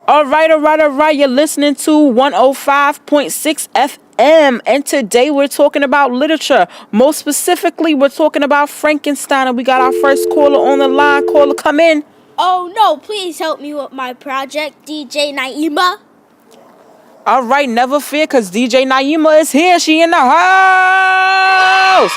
All right. You're listening to 105.6 FM, and today we're talking about literature. Most specifically, we're talking about Frankenstein, and we got our first caller on the line. Caller, come in. Oh no, please help me with my project, DJ Naima. All right, never fear, because DJ Naima is here. She in the house.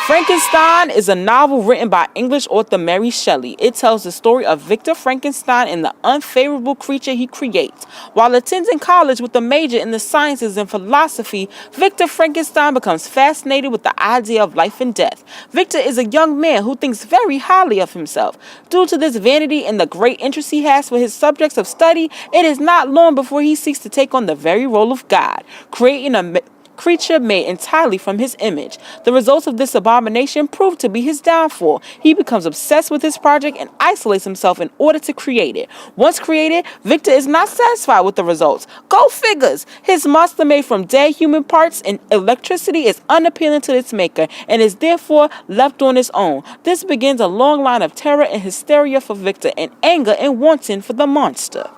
Frankenstein is a novel written by English author Mary Shelley. It tells the story of Victor Frankenstein and the unfavorable creature he creates. While attending college with a major in the sciences and philosophy, Victor Frankenstein becomes fascinated with the idea of life and death. Victor is a young man who thinks very highly of himself. Due to this vanity and the great interest he has for his subjects of study, it is not long before he seeks to take on the very role of God, creating a creature made entirely from his image. The results of this abomination prove to be his downfall. He becomes obsessed with his project and isolates himself in order to create it. Once created, Victor is not satisfied with the results. Go figures! His monster made from dead human parts and electricity is unappealing to its maker and is therefore left on its own. This begins a long line of terror and hysteria for Victor and anger and wanting for the monster.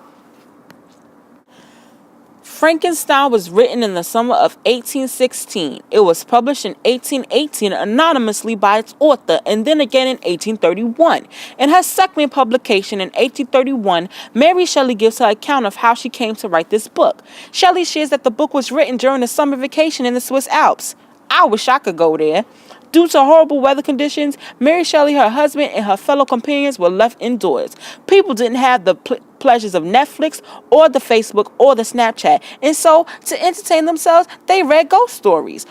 Frankenstein was written in the summer of 1816. It was published in 1818 anonymously by its author and then again in 1831. In her second publication in 1831, Mary Shelley gives her account of how she came to write this book. Shelley shares that the book was written during a summer vacation in the Swiss Alps. I wish I could go there. Due to horrible weather conditions, Mary Shelley, her husband, and her fellow companions were left indoors. People didn't have the pleasures of Netflix or the Facebook or the Snapchat, and so to entertain themselves, they read ghost stories.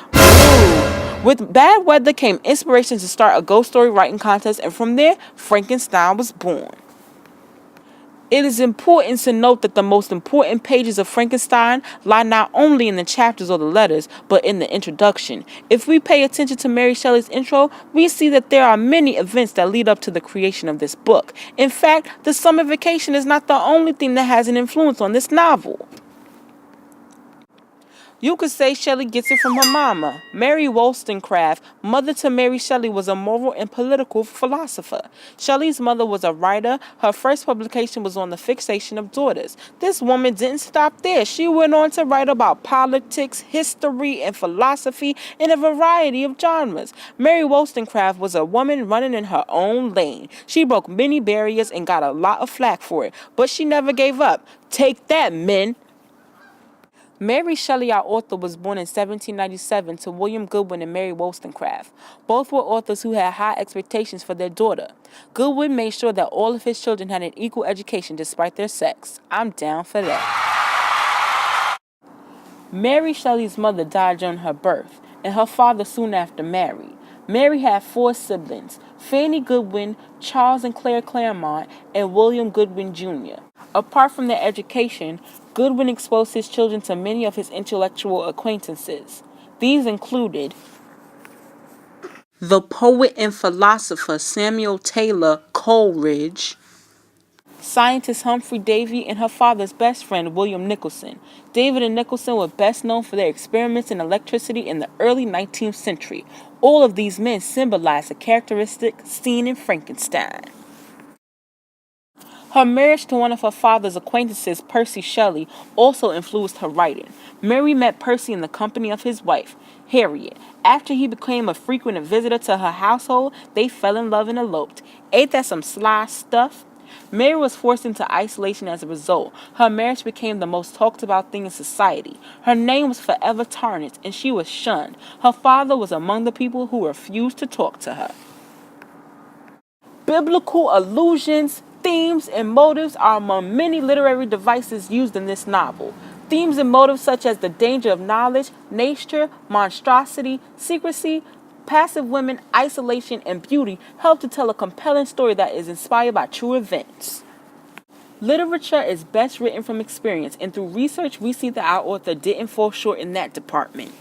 With bad weather came inspiration to start a ghost story writing contest, and from there, Frankenstein was born. It is important to note that the most important pages of Frankenstein lie not only in the chapters or the letters, but in the introduction. If we pay attention to Mary Shelley's intro, we see that there are many events that lead up to the creation of this book. In fact, the summer vacation is not the only thing that has an influence on this novel. You could say Shelley gets it from her mama. Mary Wollstonecraft, mother to Mary Shelley, was a moral and political philosopher. Shelley's mother was a writer. Her first publication was on the fixation of daughters. This woman didn't stop there. She went on to write about politics, history, and philosophy in a variety of genres. Mary Wollstonecraft was a woman running in her own lane. She broke many barriers and got a lot of flack for it, but she never gave up. Take that, men! Mary Shelley, our author, was born in 1797 to William Goodwin and Mary Wollstonecraft. Both were authors who had high expectations for their daughter. Goodwin made sure that all of his children had an equal education despite their sex. I'm down for that. Mary Shelley's mother died during her birth, and her father soon after married. Mary had 4 siblings: Fanny Goodwin, Charles and Claire Claremont, and William Goodwin Jr. Apart from their education, Goodwin exposed his children to many of his intellectual acquaintances. These included the poet and philosopher Samuel Taylor Coleridge, scientist Humphrey Davy, and her father's best friend William Nicholson. David and Nicholson were best known for their experiments in electricity in the early 19th century. All of these men symbolize a characteristic seen in Frankenstein. Her marriage to one of her father's acquaintances, Percy Shelley, also influenced her writing. Mary met Percy in the company of his wife, Harriet. After he became a frequent visitor to her household, they fell in love and eloped. Ain't that some sly stuff? Mary was forced into isolation as a result. Her marriage became the most talked about thing in society. Her name was forever tarnished, and she was shunned. Her father was among the people who refused to talk to her. Biblical allusions, themes, and motives are among many literary devices used in this novel. Themes and motives such as the danger of knowledge, nature, monstrosity, secrecy, passive women, isolation, and beauty help to tell a compelling story that is inspired by true events. Literature is best written from experience, and through research we see that our author didn't fall short in that department.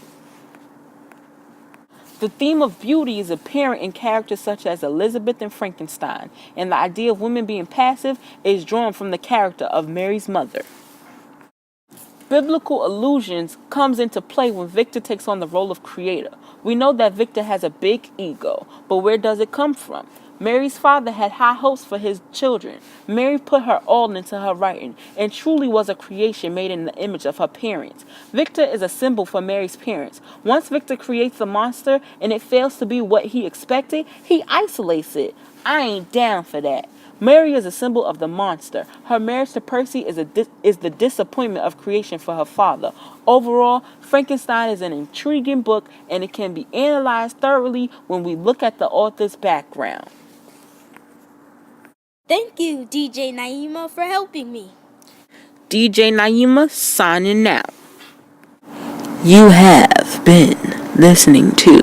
The theme of beauty is apparent in characters such as Elizabeth and Frankenstein, and the idea of women being passive is drawn from the character of Mary's mother. Biblical allusions comes into play when Victor takes on the role of creator. We know that Victor has a big ego, but where does it come from? Mary's father had high hopes for his children. Mary put her all into her writing and truly was a creation made in the image of her parents. Victor is a symbol for Mary's parents. Once Victor creates the monster and it fails to be what he expected, he isolates it. I ain't down for that. Mary is a symbol of the monster. Her marriage to Percy is the disappointment of creation for her father. Overall, Frankenstein is an intriguing book and it can be analyzed thoroughly when we look at the author's background. Thank you, DJ Naima, for helping me. DJ Naima signing out. You have been listening to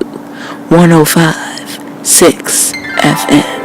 105.6 FM.